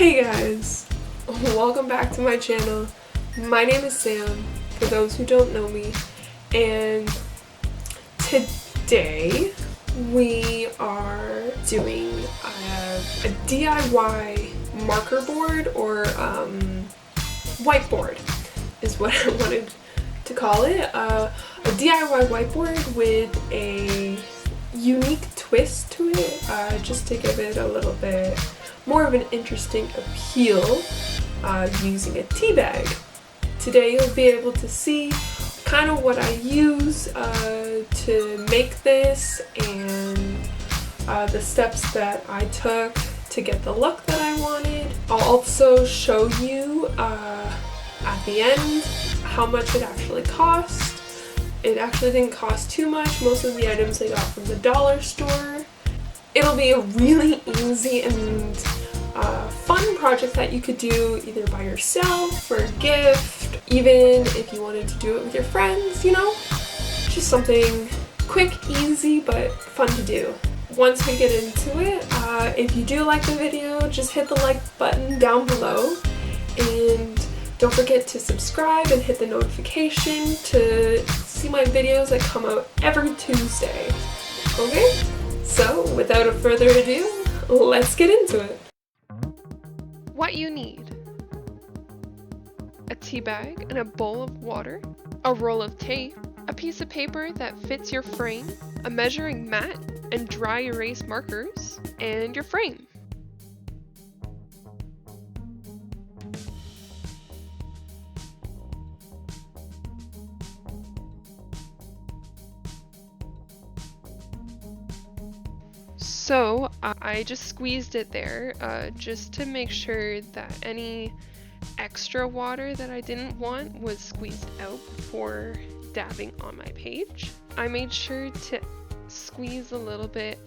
Hey guys, welcome back to my channel. My name is Sam, for those who don't know me, and today we are doing a DIY marker board, or whiteboard is what I wanted to call it. A DIY whiteboard with a unique twist to it, just to give it a little bit more of an interesting appeal, using a tea bag. Today you'll be able to see kind of what I use to make this, and the steps that I took to get the look that I wanted. I'll also show you at the end how much it actually cost. It actually didn't cost too much. Most of the items I got from the dollar store. It'll be a really easy and fun project that you could do either by yourself, for a gift, even if you wanted to do it with your friends, you know? Just something quick, easy, but fun to do. Once we get into it, if you do like the video, just hit the like button down below, and don't forget to subscribe and hit the notification to see my videos that come out every Tuesday. Okay? So, without further ado, let's get into it. What you need: a tea bag and a bowl of water, a roll of tape, a piece of paper that fits your frame, a measuring mat and dry erase markers, and your frame. So I just squeezed it there just to make sure that any extra water that I didn't want was squeezed out before dabbing on my page. I made sure to squeeze a little bit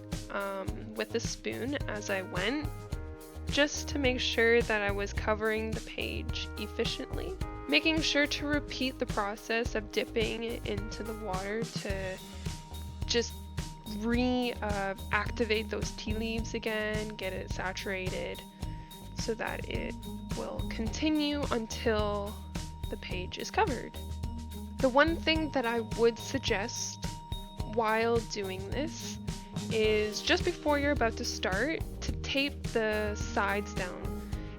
with a spoon as I went, just to make sure that I was covering the page efficiently. Making sure to repeat the process of dipping it into the water to just reactivate those tea leaves again, get it saturated so that it will continue until the page is covered. The one thing that I would suggest while doing this is just before you're about to start to tape the sides down.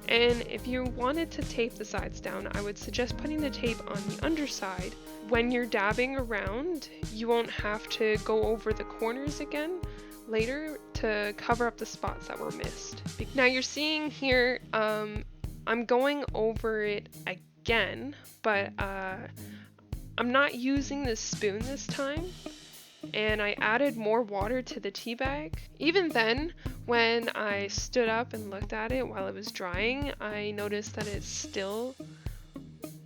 And if you wanted to tape the sides down, I would suggest putting the tape on the underside. When you're dabbing around, you won't have to go over the corners again later to cover up the spots that were missed. Now you're seeing here, I'm going over it again, but I'm not using this spoon this time, and I added more water to the tea bag. Even then, when I stood up and looked at it while it was drying, I noticed that it still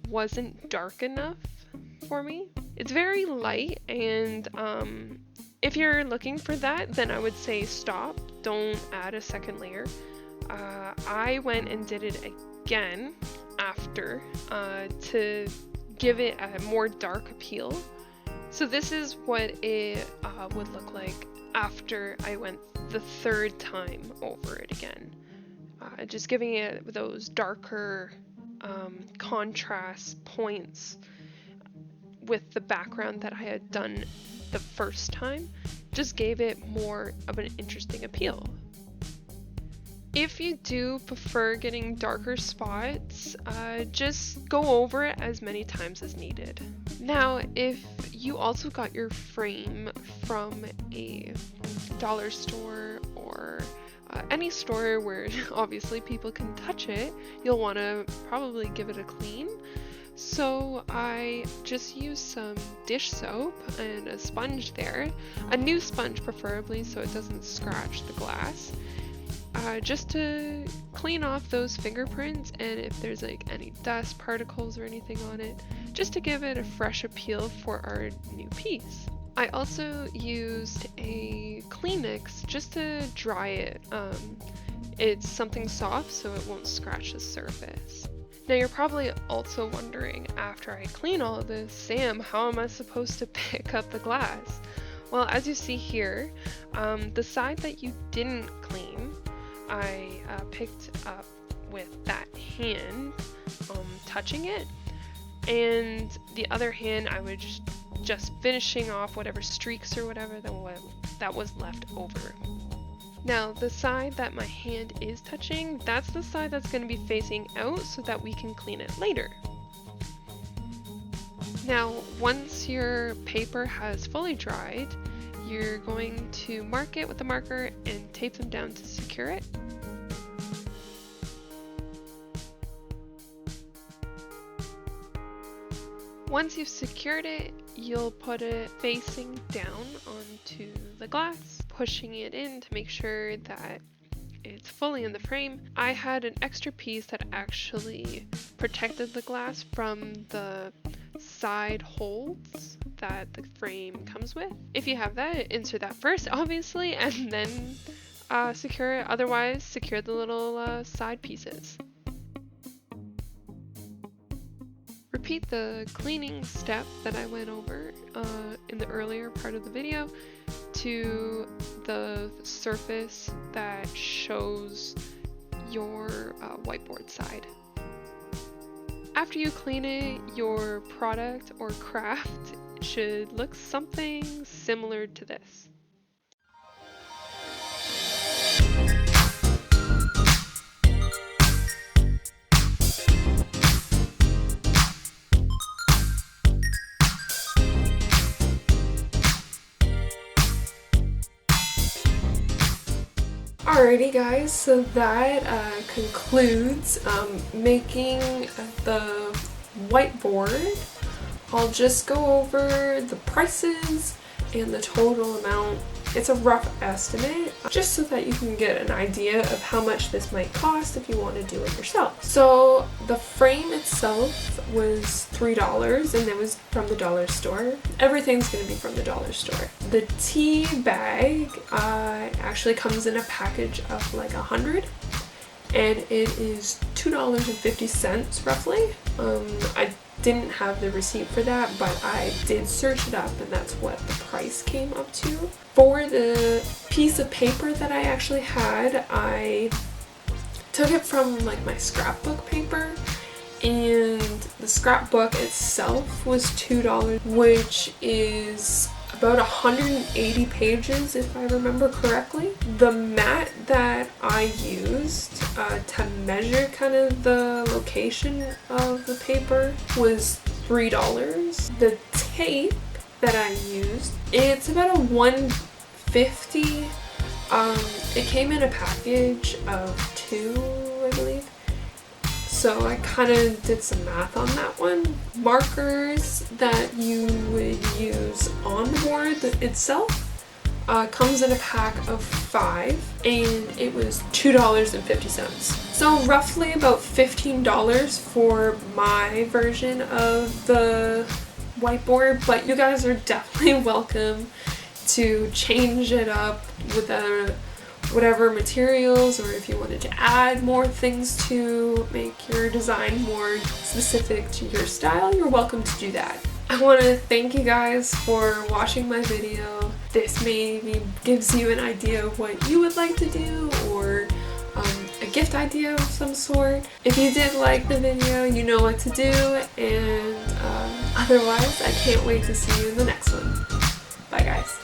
wasn't dark enough for me. It's very light, and if you're looking for that, then I would say stop, don't add a second layer. I went and did it again after to give it a more dark appeal. So this is what it would look like after I went the third time over it again. Just giving it those darker contrast points with the background that I had done the first time, just gave it more of an interesting appeal. If you do prefer getting darker spots, just go over it as many times as needed. Now, if you also got your frame from a dollar store or any store where obviously people can touch it, you'll want to probably give it a clean. So I just used some dish soap and a sponge there, a new sponge preferably so it doesn't scratch the glass, just to clean off those fingerprints and if there's like any dust particles or anything on it, just to give it a fresh appeal for our new piece. I also used a Kleenex just to dry it. It's something soft so it won't scratch the surface. Now you're probably also wondering, after I clean all of this, Sam, how am I supposed to pick up the glass? Well, as you see here, the side that you didn't clean, I picked up with that hand touching it, and the other hand I would just finishing off whatever streaks or whatever that was left over. Now the side that my hand is touching, that's the side that's going to be facing out so that we can clean it later. Now once your paper has fully dried, you're going to mark it with a marker and tape them down to secure it. Once you've secured it, you'll put it facing down onto the glass, pushing it in to make sure that it's fully in the frame. I had an extra piece that actually protected the glass from the side holds that the frame comes with. If you have that, insert that first, obviously, and then secure it. Otherwise, secure the little side pieces. Repeat the cleaning step that I went over in the earlier part of the video to the surface that shows your whiteboard side. After you clean it, your product or craft should look something similar to this. Alrighty guys, so that concludes making the whiteboard. I'll just go over the prices and the total amount. It's a rough estimate, just so that you can get an idea of how much this might cost if you want to do it yourself. So the frame itself was $3 and it was from the dollar store. Everything's going to be from the dollar store. The tea bag actually comes in a package of like 100 and it is $2.50 roughly. I didn't have the receipt for that, but I did search it up and that's what the price came up to. For the piece of paper that I actually had, I took it from like my scrapbook paper, and the scrapbook itself was $2, which is about 180 pages if I remember correctly. The mat that I used to measure kind of the location of the paper was $3. The tape that I used, it's about a $1.50. It came in a package of 2, I believe. So I kind of did some math on that one. Markers that you would use on the board itself comes in a pack of 5 and it was $2.50. So roughly about $15 for my version of the whiteboard, but you guys are definitely welcome to change it up with whatever materials, or if you wanted to add more things to make your design more specific to your style, you're welcome to do that. I want to thank you guys for watching my video. This maybe gives you an idea of what you would like to do, or a gift idea of some sort. If you did like the video, you know what to do, and otherwise I can't wait to see you in the next one. Bye guys.